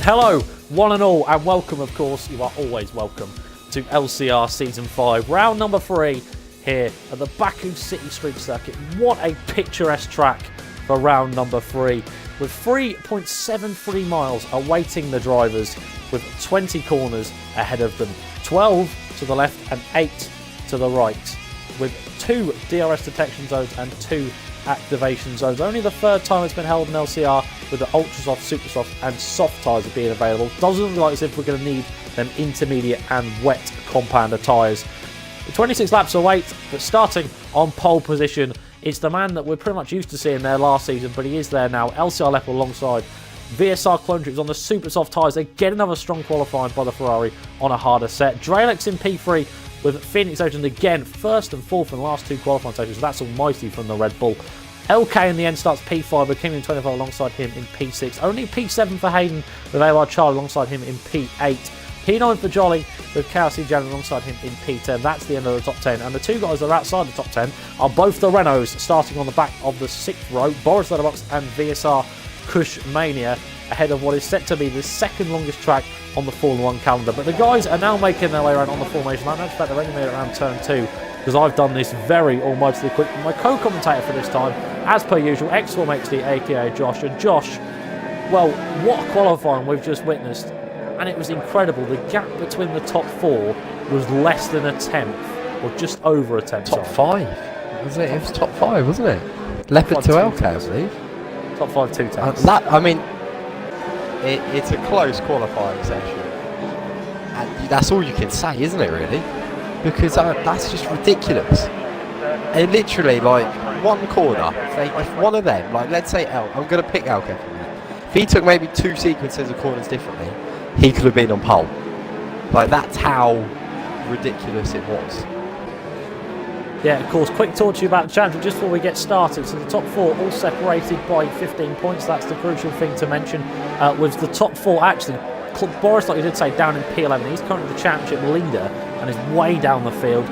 Hello, one and all, and welcome, of course, you are always welcome to LCR Season 5, round number 3 here at the Baku City Street Circuit. What a picturesque track for round number 3, with 3.73 miles awaiting the drivers, with 20 corners ahead of them, 12 to the left and 8 to the right, with 2 DRS detection zones and 2 activation zones. Only the third time it's been held in LCR, with the ultra soft, super soft and soft tyres being available. Doesn't look like as if we're going to need them intermediate and wet compounder tyres. The 26 laps await, but starting on pole position, it's the man that we're pretty much used to seeing there last season, but he is there now. LCR Leopard alongside VSR Clonetroop5 on the super soft tyres. They get another strong qualifying by the Ferrari on a harder set. Dralex in P3 with Phoenix Ocean again, first and fourth in the last 2 qualifying stations. That's almighty from the Red Bull. LK in the end starts P5 with Kim in 25 alongside him in P6. Only P7 for Hayden with AR Charlie alongside him in P8. P9 for Jolly with KRC Jan alongside him in P10. That's the end of the top 10. And the 2 guys that are outside the top 10 are both the Renaults, starting on the back of the 6th row. BORRISLETTERBOX and VSR Clonetroop5 ahead of what is set to be the second longest track on the Formula 1 calendar. But the guys are now making their way around on the formation line. In fact, they've only made it around turn 2, because I've done this very almightily quick. My co-commentator for this time, as per usual, X-Form XD, aka Josh. And Josh, well, what a qualifying we've just witnessed. And it was incredible. The gap between the top 4 was less than a tenth, or just over a tenth. Top 5, was it? It was top 5, wasn't it? Leopard to LK, I believe. Top 5, 2 tenths. I mean, it's a close qualifying session. And that's all you can say, isn't it, really? Because that's just ridiculous. And literally, like, one corner, if one of them, like, let's say I'm going to pick LK for a minute. If he took maybe 2 sequences of corners differently, he could have been on pole. Like, that's how ridiculous it was. Yeah, of course, quick talk to you about the championship just before we get started. So the top 4 all separated by 15 points. That's the crucial thing to mention. With the top 4 actually, Boris, like you did say, down in P11. He's currently the championship leader and is way down the field.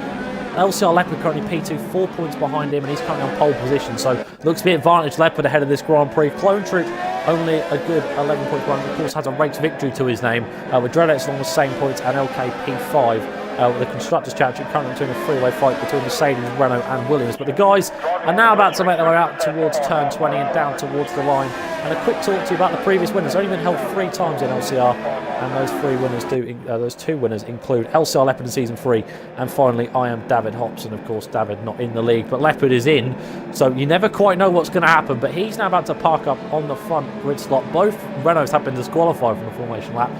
LCR Leopard currently P2, 4 points behind him, and he's currently on pole position. So looks to be advantage Leopard ahead of this Grand Prix. Clonetroop only a good 11 points behind. Of course, has a race victory to his name, with Drelex along the same points and LK P5. With the Constructors' Championship currently between a 3-way fight between Mercedes, Renault and Williams. But the guys are now about to make their way out towards turn 20 and down towards the line. And a quick talk to you about the previous winners. Only been held 3 times in LCR, and those 2 winners include LCR Leopard in Season 3, and finally I am David Hops, and of course David not in the league, but Leopard is in, so you never quite know what's going to happen. But he's now about to park up on the front grid slot. Both Renaults have been disqualified from the formation lap.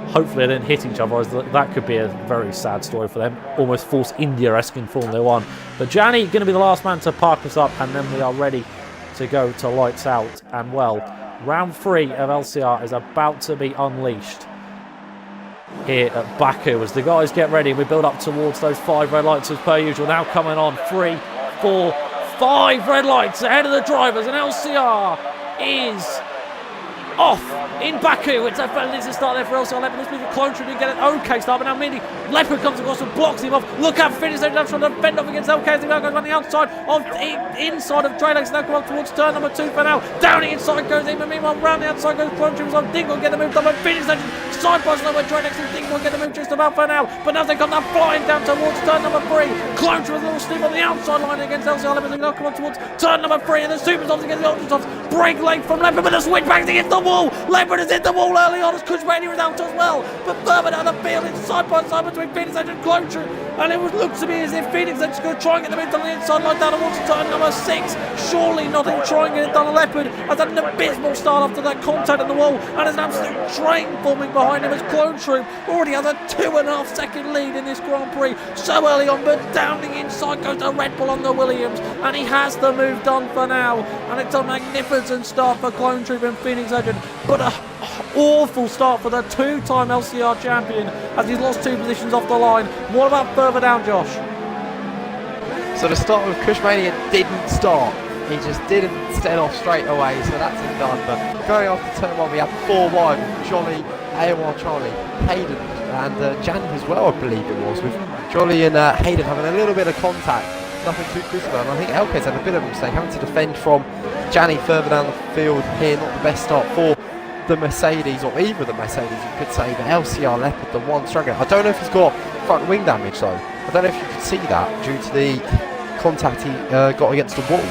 Hopefully they didn't hit each other, as that could be a very sad story for them. Almost Force India-esque in Formula 1. But Gianni going to be the last man to park us up, and then we are ready to go to lights out. And well, round 3 of LCR is about to be unleashed here at Baku as the guys get ready. We build up towards those 5 red lights as per usual. Now coming on 3, 4, 5 red lights ahead of the drivers, and LCR is off in Baku. It's a fantastic start there for LCR Leopard. This means the Clonetroop didn't get an okay start, but now Mindy Leopard comes across and blocks him off. Look out, finish there, trying to fend off against LK as he goes on the outside of inside of Dralex. Now come up towards turn number 2 for now. Down the inside goes him, and meanwhile round the outside goes Clonetroop on Dingle, get the move done, but finish there side by side where Dralex and Dingle get the move just about for now. But now they come down flying down towards turn number 3. Clonetroop with a little steam on the outside line against LCR Leopard. They now come up towards turn number 3, and the super softs against the ultra softs. Break late from Leopard, but the switchbacks against the wall. Leopard has hit the wall early on as Codemasters is out as well. But further down the field, it's side by side between Phoenix Edge and Clonetroop. And it looks to me as if Phoenix Edge is going to try and get the move on the inside line down towards turn number 6. Surely not in trying to get it done. Leopard has had an abysmal start after that contact on the wall, and there's an absolute train forming behind him as Clonetroop already has a 2.5 second lead in this Grand Prix so early on. But down the inside goes the Red Bull on the Williams, and he has the move done for now. And it's a magnificent start for Clonetroop and Phoenix Edge, but a awful start for the 2-time LCR champion as he's lost 2 positions off the line. What about further down, Josh? So the start with Cushmania didn't start. He just didn't set off straight away, so that's it done. But going off to turn 1, we have 4 wide with Jolly, AOR Charlie, Hayden, and Jan as well, I believe it was, with Jolly and Hayden having a little bit of contact. Nothing too critical, and I think LK's had a bit of a mistake, having to defend from Janny further down the field here. Not the best start for the Mercedes, or either the Mercedes, you could say, the LCR Leopard, the one struggling. I don't know if he's got front wing damage though. I don't know if you could see that due to the contact he got against the wall.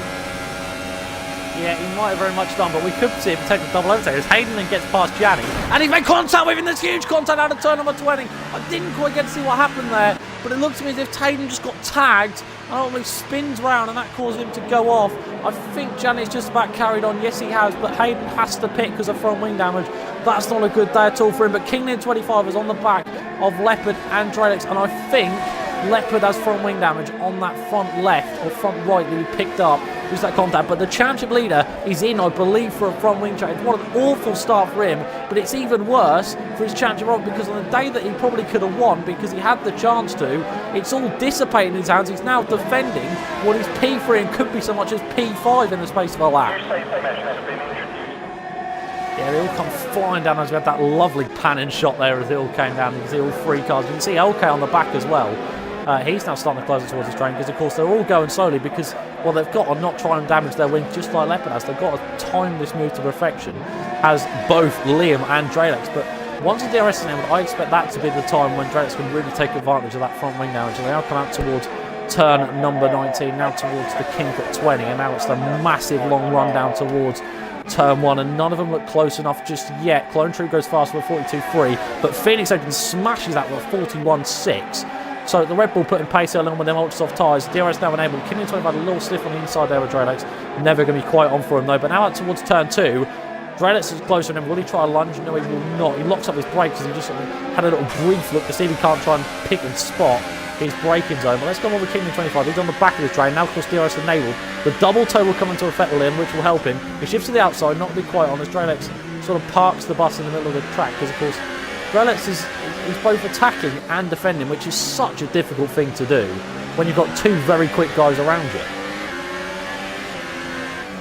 Yeah, he might have very much done, but we could see him take the double overtake as Hayden then gets past Gianni. And he's made contact with him, there's huge contact out of turn number 20. I didn't quite get to see what happened there, but it looked to me as if Hayden just got tagged and ultimately spins round and that caused him to go off. I think Gianni's just about carried on, yes he has, but Hayden has to pit because of front wing damage. That's not a good day at all for him, but King25 is on the back of Leopard and Drelix, and I think Leopard has front wing damage on that front left or front right that he picked up. Just that contact, but the championship leader is in, I believe, for a front wing change. What an awful start for him, but it's even worse for his championship role because on the day that he probably could have won because he had the chance to, it's all dissipating in his hands. He's now defending what is P3 and could be so much as P5 in the space of a lap. Yeah, they all come flying down as we had that lovely panning shot there as they all came down. You can see all three cars. You can see LK on the back as well. He's now starting to close it towards his train because, of course, they're all going slowly because, well, they've got to not try and damage their wing just like Leopard has. They've got to time this move to perfection as both Liam and Drelix. But once the DRS is enabled, I expect that to be the time when Drelix can really take advantage of that front wing damage. And they now come out towards turn number 19, now towards the kink at 20, and now it's the massive long run down towards turn 1, and none of them look close enough just yet. Clone Troop goes fast with 42.3, but Phoenix Legend smashes that with 41.6. So the Red Bull putting pace along with them ultra soft tyres. DRS now enabled. King25 had a little stiff on the inside there with Drelix. Never going to be quite on for him though. But now out towards turn 2, Drelix is closer to him. Will he try a lunge? No, he will not. He locks up his brakes because he just had a little brief look to see if he can't try and pick and spot his braking zone. But let's go on with King25. He's on the back of his train. Now, of course, DRS enabled. The double toe will come into effect with him, which will help him. He shifts to the outside, not to be quite on as Drelix sort of parks the bus in the middle of the track because, of course, Drelix is both attacking and defending, which is such a difficult thing to do when you've got two very quick guys around you.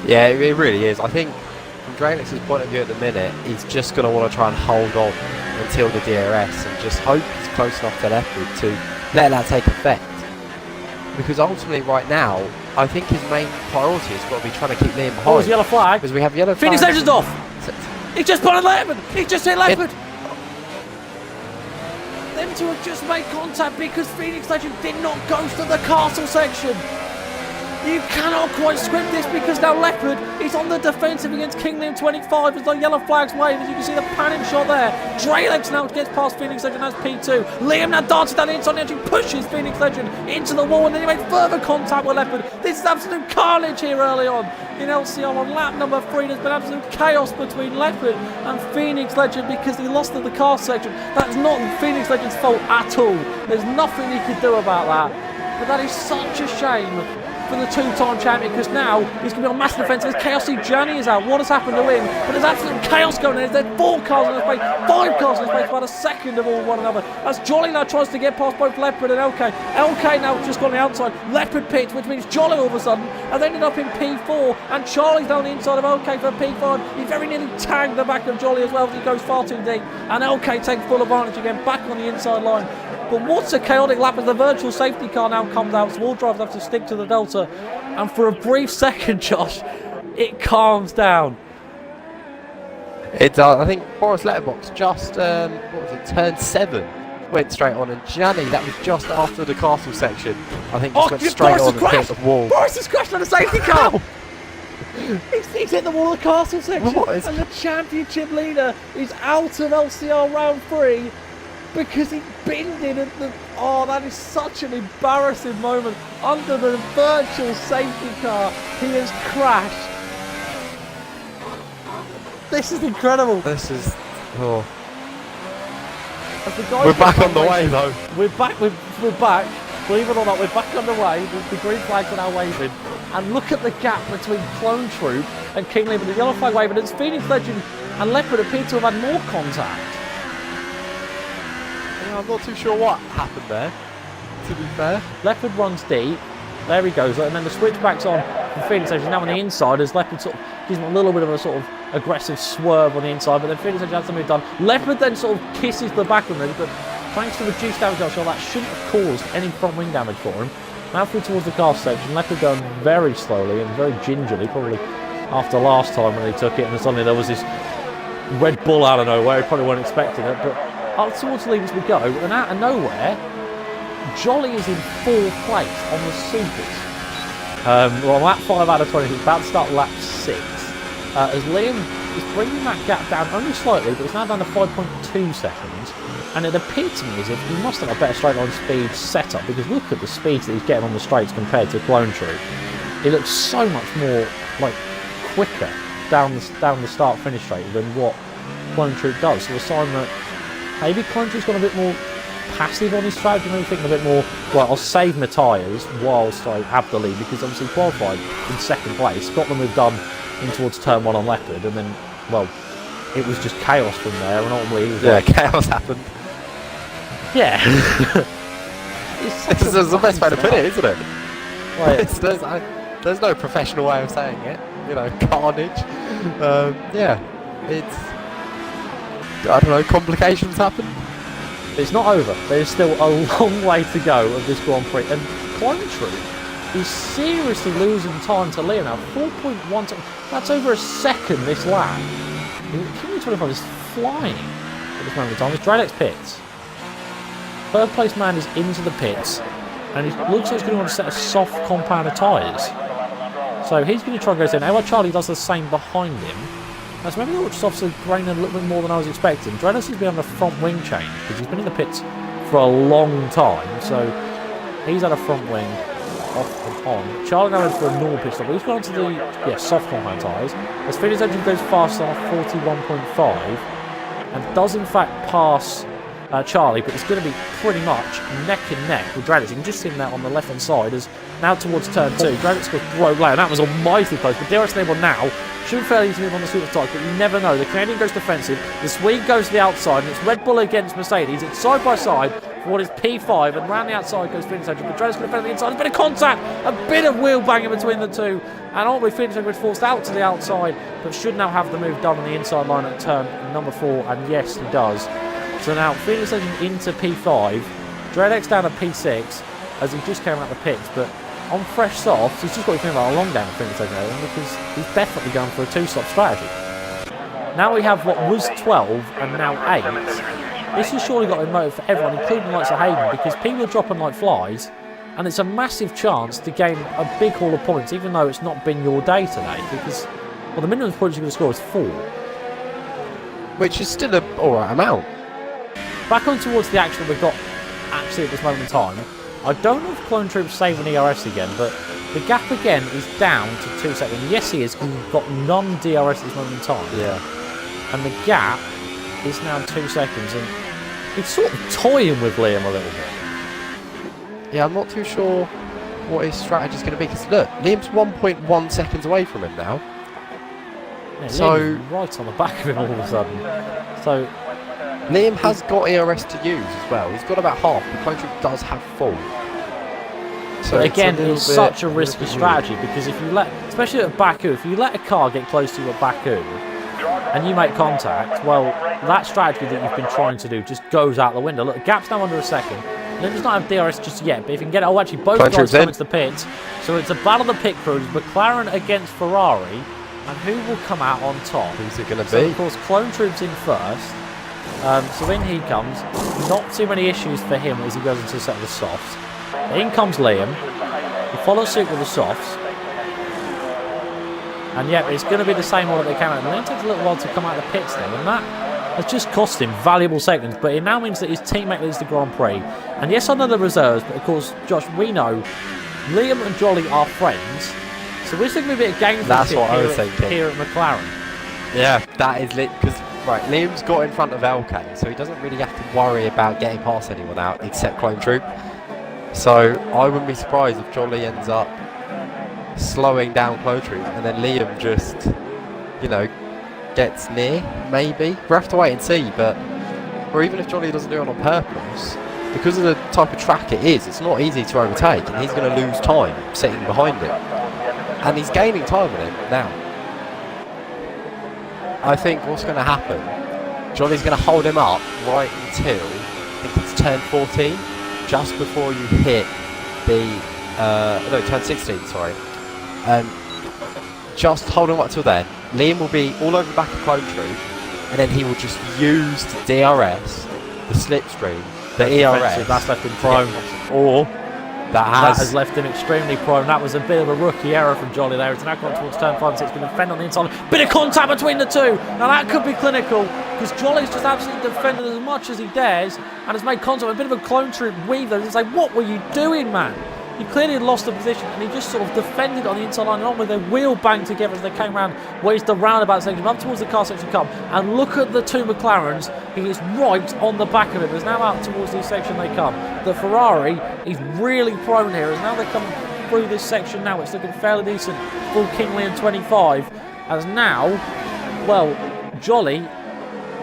Yeah, it really is. I think from Drelix's point of view at the minute, he's just going to want to try and hold on until the DRS and just hope he's close enough to Leopard to let that take effect. Because ultimately right now, I think his main priority has got to be trying to keep Liam behind. Oh, it's yellow flag. Because we have yellow flag. Phoenix Legend's off! He just spotted Leopard! He just hit Leopard! Them two have just made contact because Phoenix Legend did not go to the castle section. You cannot quite script this because now Leopard is on the defensive against King25 as the yellow flags wave. As you can see the panning shot there. Drelix now gets past Phoenix Legend as P2. Liam now dances down the inside and actually pushes Phoenix Legend into the wall and then he made further contact with Leopard. This is absolute carnage here early on in LCR on lap number 3. There's been absolute chaos between Leopard and Phoenix Legend because he lost to the car section. That's not Phoenix Legend's fault at all. There's nothing he could do about that. But that is such a shame for the two-time champion because now he's going to be on massive defence. There's KLC Journey is out. What has happened to him? But there's absolute chaos going on. There's 4 cars in the space, 5 cars in the space, about a second of all one another. As Jolly now tries to get past both Leopard and LK. LK now just on the outside. Leopard pits, which means Jolly all of a sudden has ended up in P4 and Charlie's down the inside of LK for P5. He very nearly tagged the back of Jolly as well as he goes far too deep. And LK takes full advantage again, back on the inside line. But what's a chaotic lap as the virtual safety car now comes out, so all drivers have to stick to the Delta. And for a brief second, Josh, it calms down. It does. I think BORRISLETTERBOX just, what was it, turn 7 went straight on. And Gianni, that was just after the castle section. I think just went straight on and hit the wall. Boris has crashed on a safety car! He's hit the wall of the castle section. And the championship leader is out of LCR round 3. Because he binned it at the... Oh, that is such an embarrassing moment. Under the virtual safety car, he has crashed. This is incredible. This is... Oh. We're back on the way, though. We're back. Believe it or not, we're back on the way. The green flags are now waving. And look at the gap between Clone Troop and King Leopard. The yellow flag waving. It's Phoenix Legend and Leopard appear to have had more contact. I'm not too sure what happened there, to be fair. Leopard runs deep. There he goes. And then the switchback's on from Phoenix Legend. Now on the inside as Leopard sort of gives him a little bit of a sort of aggressive swerve on the inside. But then Phoenix Legend has the move done. Leopard then sort of kisses the back of him. But thanks to reduced damage, so that shouldn't have caused any front wing damage for him. Now through towards the car section. Leopard going very slowly and very gingerly. Probably after last time when they took it. And suddenly there was this Red Bull out of nowhere. He probably weren't expecting it, but up towards the lead as we go, and out of nowhere, Jolly is in 4th place on the Supers. We're on lap 5 out of 20. He's about to start lap 6. As Liam is bringing that gap down only slightly, but it's now down to 5.2 seconds. And it appeared to me as if he must have a better straight line speed setup, because look at the speeds that he's getting on the straights compared to Clone Troop. He looks so much more like quicker down the start-finish straight than what Clone Troop does. So a sign that maybe Clone Troop's gone a bit more passive on his strategy, maybe thinking a bit more, well, I'll save my tyres whilst I have the lead, because obviously qualified in 2nd place, got the move done in towards turn 1 on Leopard, and then, well, it was just chaos from there, and ultimately... chaos happened. Yeah. This is the best way to put it, isn't it? Like, there's no professional way of saying it. You know, carnage. Yeah, it's... I don't know, complications happen. it's not over. There's still a long way to go of this Grand Prix, and Clone Troop is seriously losing time to Liam now. 4.1 seconds. That's over a second this lap. Q25 is flying at this moment in time. It's Dreadx pits. 3rd place man is into the pits, and it looks like he's going to want to set a soft compound of tyres. So he's going to try and go down. Now Charlie does the same behind him. Now, so maybe the softs are graining a little bit more than I was expecting. Dreadx has been on the front wing change because he's been in the pits for a long time. So he's had a front wing off and on. Charlie now went for a normal pit stop. He's gone to the soft compound tyres. As Phoenix Engine goes faster off 41.5 and does in fact pass Charlie, but it's going to be pretty much neck and neck with Dreadx. You can just see him there on the left hand side as now towards turn 2. Dreadx goes broke low, and that was almighty close. But DRS enable now should be fairly easy to move on the super tyres, but you never know. The Canadian goes defensive, the Swede goes to the outside, and it's Red Bull against Mercedes. It's side by side for what is P5, and round the outside goes Phoenix Engine. But Dreadx going to defend the inside. A bit of contact, a bit of wheel banging between the two, and ultimately Phoenix Engine was forced out to the outside, but should now have the move done on the inside line at turn number 4, and yes, he does. So now Phoenix Engine into P5, Dreadx down to P6 as he just came out of the pits, but on fresh softs, he's just got to think about a long down Phoenix Engine because he's definitely going for a 2-stop strategy. Now we have what was 12 and now 8. This has surely got a motive for everyone, including the likes of Hayden, because people are dropping like flies, and it's a massive chance to gain a big haul of points, even though it's not been your day today, because, well, the minimum points you're going to score is 4. Which is still an alright amount. Back on towards the action we've got actually at this moment in time. I don't know if Clone Troop's saving ERS again, but the gap again is down to 2 seconds. Yes, he is, because we've got non-DRS at this moment in time. Yeah. And the gap is now 2 seconds, and it's sort of toying with Liam a little bit. Yeah, I'm not too sure what his strategy is going to be, because look, Liam's 1.1 seconds away from him now. Yeah, so Liam's right on the back of him all of a sudden. So Liam has got ERS to use as well. He's got about half, but Clone Troop does have full. So but again, it's such a risky strategy, because if you let, especially at Baku, if you let a car get close to you at Baku and you make contact, well, that strategy that you've been trying to do just goes out the window. Look, the gap's now under a second. Liam does not have DRS just yet, but if you can get it, oh, actually, both guys come into the pits. So it's a battle of the pit crews, McLaren against Ferrari, and who will come out on top? Who's it going to be? So, of course, Clone Troop's in first. So in he comes. Not too many issues for him as he goes into a set of the softs. In comes Liam. He follows suit with the softs. And yeah, it's going to be the same order they came out. And Liam takes a little while to come out of the pits then, and that has just cost him valuable seconds. But it now means that his teammate leads the Grand Prix. And yes, I know the reserves, but of course, Josh, we know Liam and Jolly are friends. So we're still going to be a bit of gamesmanship here at McLaren. Yeah, that is lit, because right, Liam's got in front of LK, so he doesn't really have to worry about getting past anyone out except Clone Troop. So I wouldn't be surprised if Jolly ends up slowing down Clone Troop and then Liam just, you know, gets near, maybe. We'll have to wait and see, but, or even if Jolly doesn't do it on purpose, because of the type of track it is, it's not easy to overtake, and he's going to lose time sitting behind him. And he's gaining time on it now. I think what's going to happen, Jolly's going to hold him up right until, I think it's turn 14, just before you hit the, no, turn 16, sorry. Just hold him up till then. Liam will be all over the back of Clone Troop, and then he will just use the DRS, the slipstream, the ERS. That's left him prone. Or that has left him extremely prone. That was a bit of a rookie error from Jolly there. It's now gone towards turn 5 and 6. Going to defend on the inside. Bit of contact between the two. Now that could be clinical because Jolly's just absolutely defended as much as he dares and has made contact with a bit of a clone troop weave there. It's like, what were you doing, man? He clearly had lost the position and he just sort of defended on the inside line and on with their wheel banged together as they came around where's the roundabout section up towards the car section come, and look at the two McLarens. He is right on the back of it, but now out towards this section they come. The Ferrari is really prone here as now they come through this section now. It's looking fairly decent for Kingley and 25 as now, well, Jolly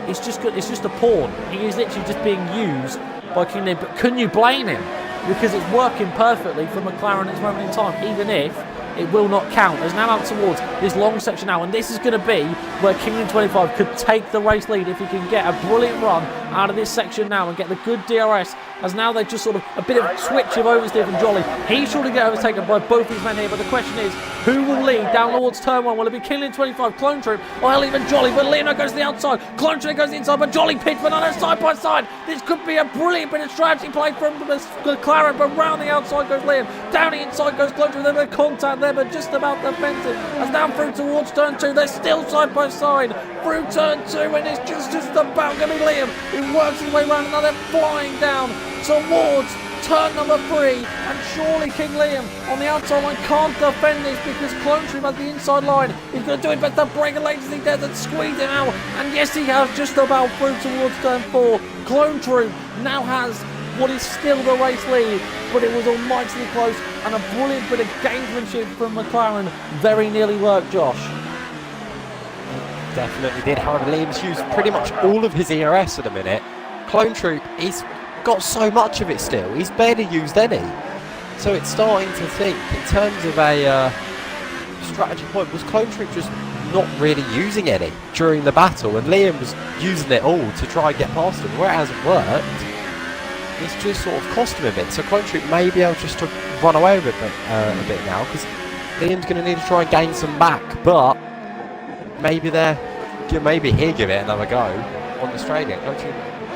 it's just a pawn. He is literally just being used by Kingley, but can you blame him? Because it's working perfectly for McLaren at this moment in time, even if it will not count. As now out towards this long section now, and this is going to be where Kingley 25 could take the race lead if he can get a brilliant run out of this section now and get the good DRS, as now they just sort of a bit of switch of oversteer from Jolly. He should get overtaken by both these men here, but the question is, who will lead down towards turn 1? Will it be Kingley 25, Clone Troop, or hell even Jolly? But Liam goes to the outside, Clone Troop goes to the inside, but Jolly pits, but on a side by side. This could be a brilliant bit of strategy play from the McLaren, but round the outside goes Liam, down the inside goes Clone Troop, there's a contact there, but just about defensive. As down through towards turn 2, they're still side by side through turn 2, and it's just about going to be Liam who works his way around, and now they're flying down towards turn number 3, and surely King Liam on the outside line can't defend this because Clone Troop has the inside line. He's going to do it, but the breaker late as he dares and squeeze him out, and yes, he has just about through towards turn 4. Clone Troop now has what is still the race lead, but it was almightily close, and a brilliant bit of gamesmanship from McLaren very nearly worked, Josh. Definitely did. However, Liam's used pretty much all of his ERS at the minute. Clone Troop, he's got so much of it still. He's barely used any. So it's starting to think, in terms of a strategy point, was Clone Troop just not really using any during the battle, and Liam was using it all to try and get past him. Where it hasn't worked, it's just sort of cost him a bit. So Clone Troop may be able just to run away with it a bit now, because Liam's going to need to try and gain some back, but maybe he'll give it another go on the straight again.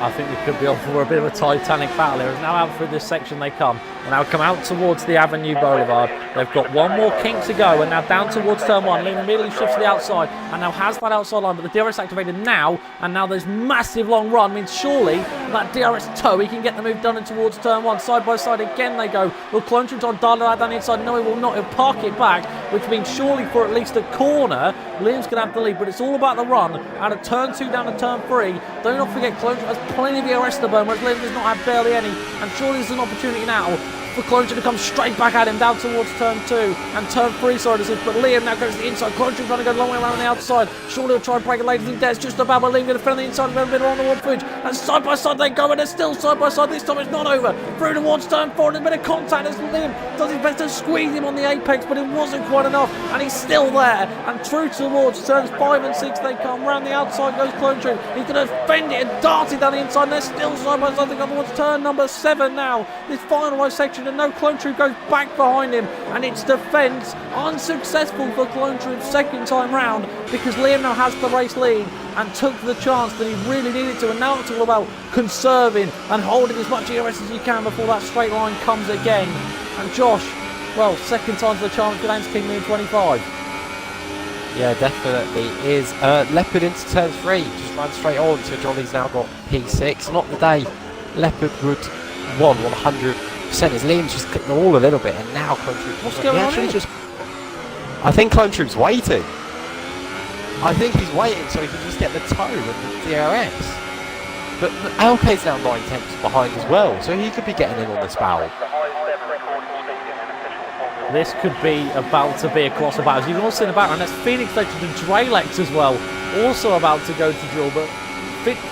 I think we could be on for a bit of a titanic battle here. As now out through this section they come. And now come out towards the Avenue Boulevard. They've got one more kink to go. And now down towards turn 1. Liam immediately shifts to the outside. And now has that outside line. But the DRS activated now. And now there's massive long run. Means surely that DRS toe, he can get the move done in towards turn 1. Side by side again they go. Will Clone Troop try and dial that down the inside? No, he will not. He'll park it back. Which means surely for at least a corner, Liam's going to have the lead. But it's all about the run. Out of turn 2 down to turn 3. Do not forget, Clone Troop has plenty of DRS to burn, whereas Liam does not have barely any. And surely there's an opportunity now for Clone Troop to come straight back at him down towards turn 2 and turn 3, sorry to say, but Liam now goes to the inside. Clone Troop trying to go a long way around on the outside. Surely he'll try and break it later than Des, just about, but Liam going to defend on the inside, a bit on the one footage, and side by side they go, and they're still side by side. This time it's not over. Through towards turn 4, and a bit of contact as Liam does his best to squeeze him on the apex, but it wasn't quite enough, and he's still there. And through towards turns 5 and 6 they come. Round the outside goes Clone Troop. He's going to defend it and dart it down the inside, and they're still side by side. They go towards turn number 7 now. This finalised section, and no Clone Troop goes back behind him, and it's defence unsuccessful for Clone Troop's second time round, because Liam now has the race lead and took the chance that he really needed to, and now it's all about conserving and holding as much ERS as you can before that straight line comes again. And Josh, well, second time's the chance for Kingley in 25. Yeah, definitely is. Leopard into turn 3, just ran straight on, so Jolly's now got P6. Not the day Leopard would won 100%. As Liam's just clicked the wall a little bit, and now Clone Troop. What's going on here? I think Clone Troop's waiting. I think he's waiting so he can just get the toe and the DRS. But LK's now 9/10 behind as well, so he could be getting in on this battle. This could be about to be a crossover battle. You can also see in the background, that's Phoenix Legend and Dralex as well, also about to go to duel, but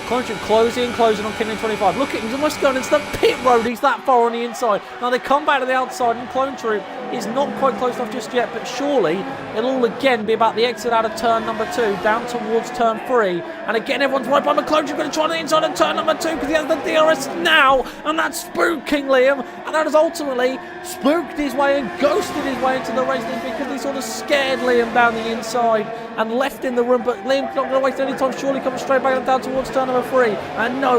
Clone Troop closing on Kingley 25. Look at him, he's almost going into the pit road. He's that far on the inside. Now they come back to the outside, and Clone Troop is not quite close enough just yet, but surely it'll all again be about the exit out of turn number 2 down towards turn 3. And again, everyone's right by Clone Troop, going to try on the inside of turn number 2 because he has the DRS now, and that's spooked King Liam, and that has ultimately spooked his way and ghosted his way into the race lead because he sort of scared Liam down the inside. and left in the room, but Liam's not going to waste any time. Surely coming straight back down towards turn number 3. And no,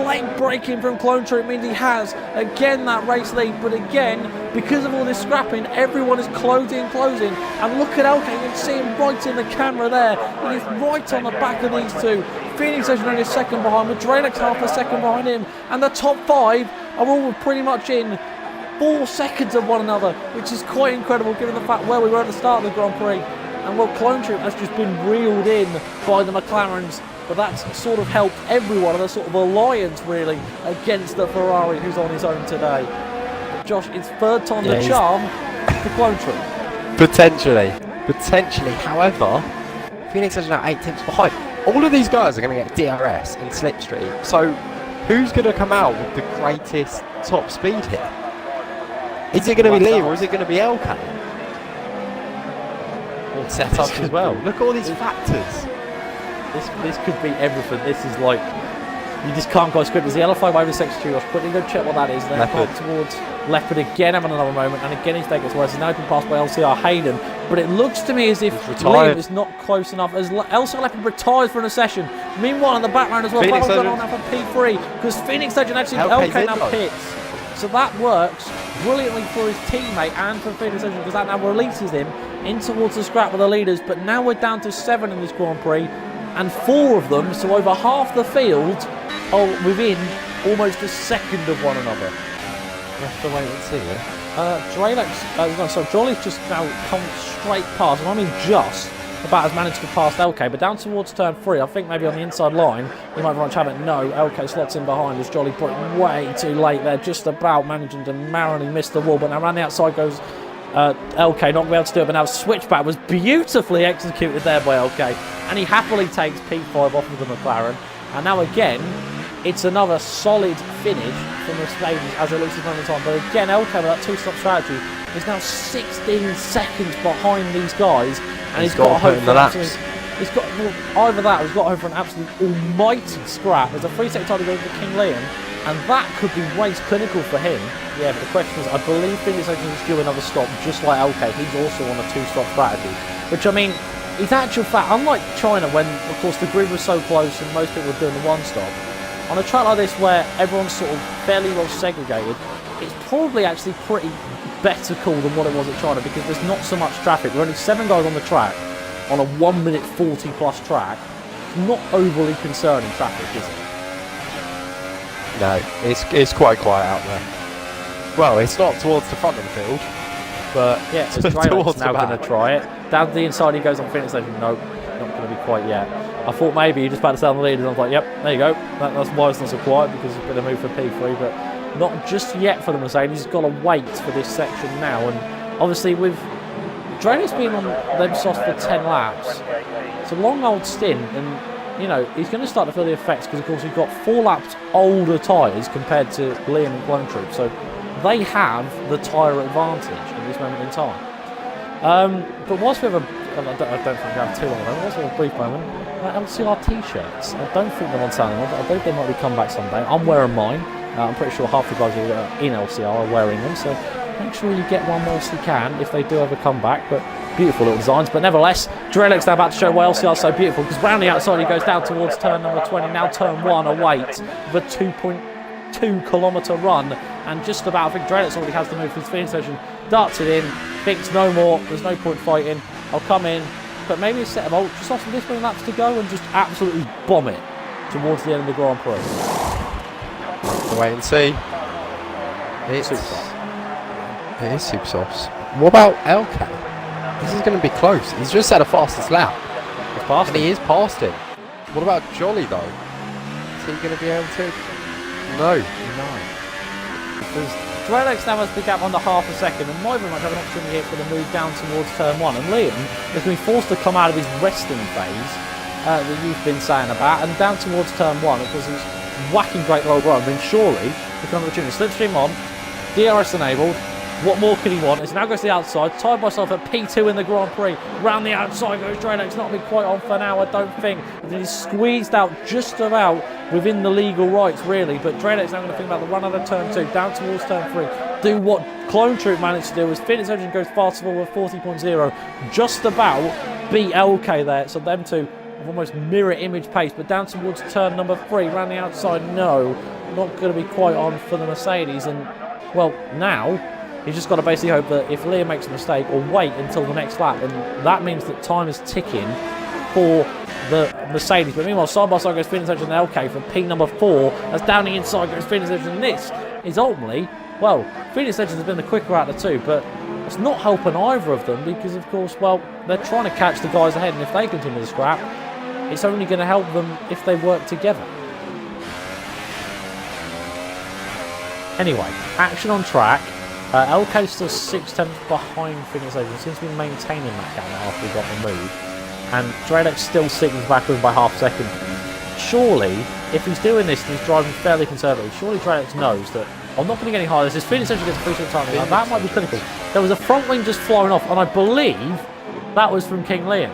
late braking from Clone Troop means he has, again, that race lead. But again, because of all this scrapping, everyone is closing. And look at LK, you can see him right in the camera there. He is right on the back of these two. Phoenix Legend only a second behind, with Drelex half a second behind him. And the top 5 are all pretty much in 4 seconds of one another, which is quite incredible given the fact where we were at the start of the Grand Prix. And well, Clone Troop has just been reeled in by the McLarens, but that's sort of helped everyone in a sort of alliance really against the Ferrari who's on his own today. But Josh, it's third time the charm for Clone Troop. Potentially. However, Phoenix is now 8 tenths behind. All of these guys are going to get DRS and slipstream. So who's going to come out with the greatest top speed here? Is it going to be Liam or is it going to be LK? Or setups as well. Look at all these factors. This could be everything. This is like, you just can't go script. There's the LFO over section 2. I'll quickly go check what that is. Then Leopard. towards Leopard again, having another moment, and again his day gets worse. He's now been passed by LCR Hayden, but it looks to me as if Liam is not close enough. As LCR Leopard retires for a session. Meanwhile, in the background as well, battle's going on now for P3 because Phoenix Legend actually LK now pits. So that works brilliantly for his teammate and for Phoenix Legend because that now releases him in towards the scrap with the leaders. But now we're down to 7 in this Grand Prix, and 4 of them, so over half the field, are within almost a second of one another. We'll have to wait and see, yeah? Jolly's just now come straight past, and I mean just about has managed to pass LK, but down towards turn 3, I think maybe on the inside line, he might run Chabot. No, LK slots in behind as Jolly put it way too late there, just about managing to narrowly miss the wall, but now around the outside goes LK, not going to be able to do it, but now switchback was beautifully executed there by LK, and he happily takes P5 off of the McLaren, and now again, it's another solid finish from Mercedes as it looks at the moment in time. But again, LK with that 2-stop strategy is now 16 seconds behind these guys, and he's got to hope for he's got either that or he's got to hope for an absolute almighty scrap. There's a 3-second time to go to King Liam, and that could be race clinical for him. Yeah, but the question is, I believe Phoenix Legend is due another stop, just like LK. He's also on a 2-stop strategy, which I mean, in actual fact, unlike China, when of course the grid was so close and most people were doing the 1-stop. On a track like this where everyone's sort of fairly well segregated, it's probably actually pretty better cool than what it was at China because there's not so much traffic. There are only 7 guys on the track on a 1 minute 40 plus track. It's not overly concerning traffic, is it? No, it's quite quiet out there. Well, it's not towards the front of the field, but yeah, so Dreyla's now going to try it. Down the inside he goes on Phoenix Legend. Nope, not going to be quite yet. I thought maybe he just about to stay on the leaders. I was like, yep, there you go. That's why it's not so quiet because it's been a move for P3, but not just yet for the Mercedes. He's got to wait for this section now. And obviously, with Dreyla's been on them softs for 10 laps, it's a long old stint, and you know he's going to start to feel the effects because, of course, he's got 4 laps older tyres compared to Liam and Clone Troop, so they have the tyre advantage at this moment in time. But whilst we have I don't think we have too long ago. Whilst we have a brief moment, LCR t-shirts. I don't think they're on sale anymore, but I believe they might be come back someday. I'm wearing mine. I'm pretty sure half the guys who are in LCR are wearing them, so make sure you get one whilst you can if they do ever come back. But beautiful little designs. But nevertheless, Drelek's now about to show why LCR is so beautiful because round the outside he goes down towards turn number 20. Now turn 1 awaits with a 2.2 kilometre run, and just about, I think Drelek's already has the move for his Phoenix session. Darts it in, thinks no more, there's no point fighting. I'll come in, but maybe a set of ultras off some discipline laps to go and just absolutely bomb it towards the end of the Grand Prix. Wait and see. It's Super soft. It is super soft. What about LK? This is going to be close. He's just had a fastest lap. He's past and him. he is past him. What about Jolly though? Is he going to be able to? No. Because Drelek's now has the gap under half a second and might very much have an opportunity here for the move down towards turn 1. And Liam is going to be forced to come out of his resting phase that you've been saying about, and down towards turn 1 because he's whacking great road run. I mean, surely the kind of opportunity. Slipstream on, DRS enabled. What more can he want? It's now goes to the outside, tied myself at P2 in the Grand Prix. Round the outside goes Drelek's not been quite on for now, I don't think. And then he's squeezed out just about within the legal rights, really. But Drelek's now going to think about the run out of turn 2, down towards turn 3. Do what Clone Troop managed to do as Phoenix Legend goes fast forward with 40.0, just about beat LK there. So them two have almost mirror image pace, but down towards turn number 3, around the outside, no, not going to be quite on for the Mercedes. And well, now he's just got to basically hope that if Liam makes a mistake, or wait until the next lap, and that means that time is ticking for the Mercedes. But meanwhile, side by side goes Phoenix Engine and LK for P number 4. As down the inside goes Phoenix Engine, and this is ultimately, well, Phoenix Engine has been the quicker out of the two, but it's not helping either of them because, of course, well, they're trying to catch the guys ahead, and if they continue to scrap, it's only going to help them if they work together. Anyway, action on track. LK still 6/10 behind Phoenix Engine. Seems to be maintaining that gap now after we got removed. And Draylex still signals back with by half a second. Surely, if he's doing this and he's driving fairly conservatively, surely Draylex knows that I'm not going to get any higher. This is Phoenix Engine gets a free short time. Now, that might be critical. There was a front wing just flying off, and I believe that was from King Liam.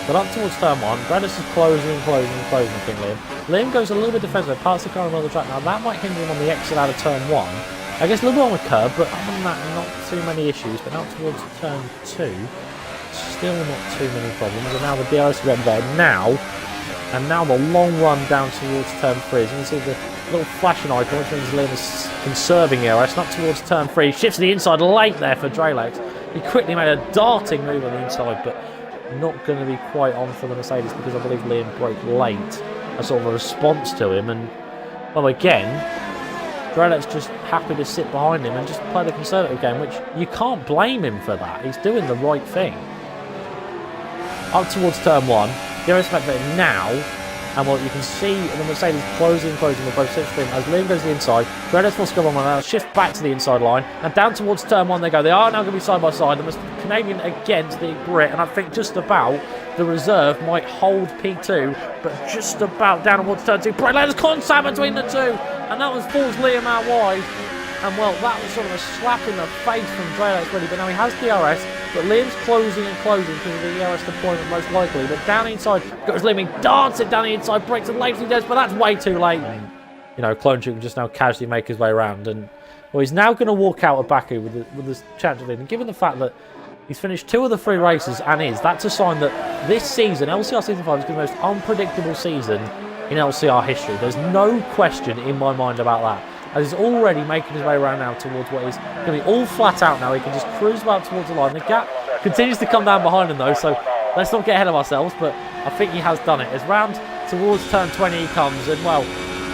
But up towards turn 1, Draylex is closing King Liam. Liam goes a little bit defensive, parts the car on the track. Now, that might hinder him on the exit out of turn 1. I guess a little bit on the curb, but other than that, not too many issues. But now towards turn 2, still not too many problems. And now the DRS is there now. And now the long run down towards turn 3. As you can see the little flashing icon, which means Liam is conserving DRS. Not towards turn 3. Shifts to the inside late there for Draylex. He quickly made a darting move on the inside, but not going to be quite on for the Mercedes because I believe Liam broke late. A sort of a response to him. And, well, again, Draylex just happy to sit behind him and just play the conservative game, which you can't blame him for that. He's doing the right thing. Up towards turn 1. DRS back there now. And well, you can see the Mercedes closing with both slipstream as Liam goes to the inside. Draylex wants to go on now, shift back to the inside line. And down towards turn 1 they go. They are now going to be side by side. The Canadian against the Brit. And I think just about the reserve might hold P2. But just about down towards turn 2. There's contact between the two. And that was falls Liam out wide. And well, that was sort of a slap in the face from Draylex really. But now he has DRS. But Liam's closing because of the DRS deployment most likely. But down inside, goes Liam, he darts it down the inside, breaks and late he does, but that's way too late. You know, Clonetroop can just now casually make his way around. And well, he's now going to walk out of Baku with this chance of lead. And given the fact that he's finished 2 of the 3 races that's a sign that this season, LCR Season 5, is the most unpredictable season in LCR history. There's no question in my mind about that. As he's already making his way around now towards what is going to be all flat out now. He can just cruise about towards the line. The gap continues to come down behind him though, so let's not get ahead of ourselves, but I think he has done it. As round towards turn 20 he comes, and well,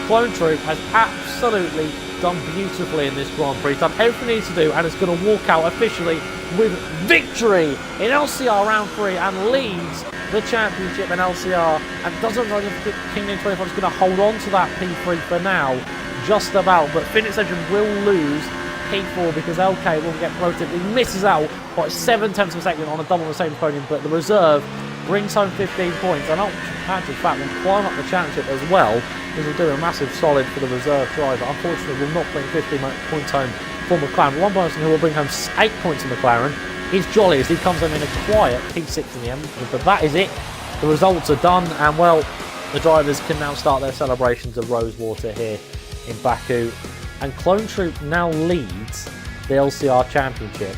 Clonetroop has absolutely done beautifully in this Grand Prix. He's done everything he needs to do, and is going to walk out officially with victory in LCR round 3 and leads the championship in LCR, and doesn't know if King Liam 25 is going to hold on to that P3 for now. Just about, but Phoenix Engine will lose P4 because LK will get promoted. He misses out by 7/10 of a second on a double Mercedes podium, but the reserve brings home 15 points. And in fact, will climb up the championship as well, because will do a massive solid for the reserve driver. Unfortunately, will not bring 15 points home for McLaren. One person who will bring home 8 points in McLaren is Jolly, as he comes home in a quiet P6 in the end. But that is it. The results are done, and well, the drivers can now start their celebrations of Rosewater here in Baku, and Clonetroop now leads the LCR Championship.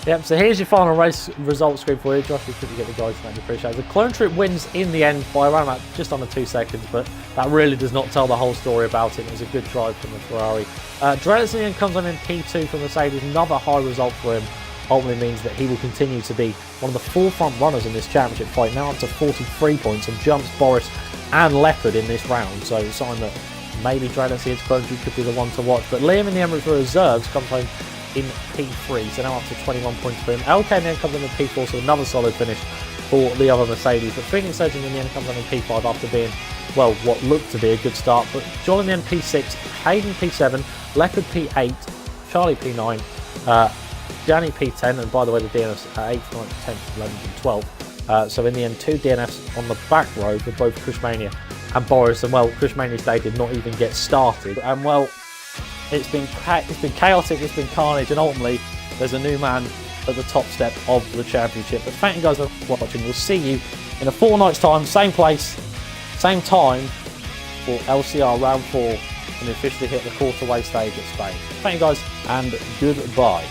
Yep, so here's your final race results screen for you. Josh, we couldn't get the guys to appreciate it. The Clonetroop wins in the end by around about just under 2 seconds, but that really does not tell the whole story about it. It was a good drive from the Ferrari. Draylex comes on in P2 for Mercedes. Another high result for him ultimately means that he will continue to be one of the forefront runners in this championship fight, now up to 43 points, and jumps Boris and Leopard in this round. So a sign that maybe Draylex against Clonetroop could be the one to watch. But Liam in the Emirates Reserves comes home in P3, so now up to 21 points for him. LK then comes in P4, so another solid finish for the other Mercedes. But Phoenix Engine in the end comes in P5 after being, well, what looked to be a good start. But John in the end P6, Hayden P7, Leopard P8, Charlie P9, Gianni P10, and by the way, the DNFs are 8th, 9th, 10th, 11th, and 12th. So in the end, 2 DNFs on the back row for both Crushmania and Boris. And well, Crushmania's day did not even get started. And well, it's been chaotic, it's been carnage, and ultimately there's a new man at the top step of the championship. But thank you guys for watching. We'll see you in a fortnight's time, same place, same time, for LCR round 4, and officially hit the quarterway stage at Spain. Thank you guys, and goodbye.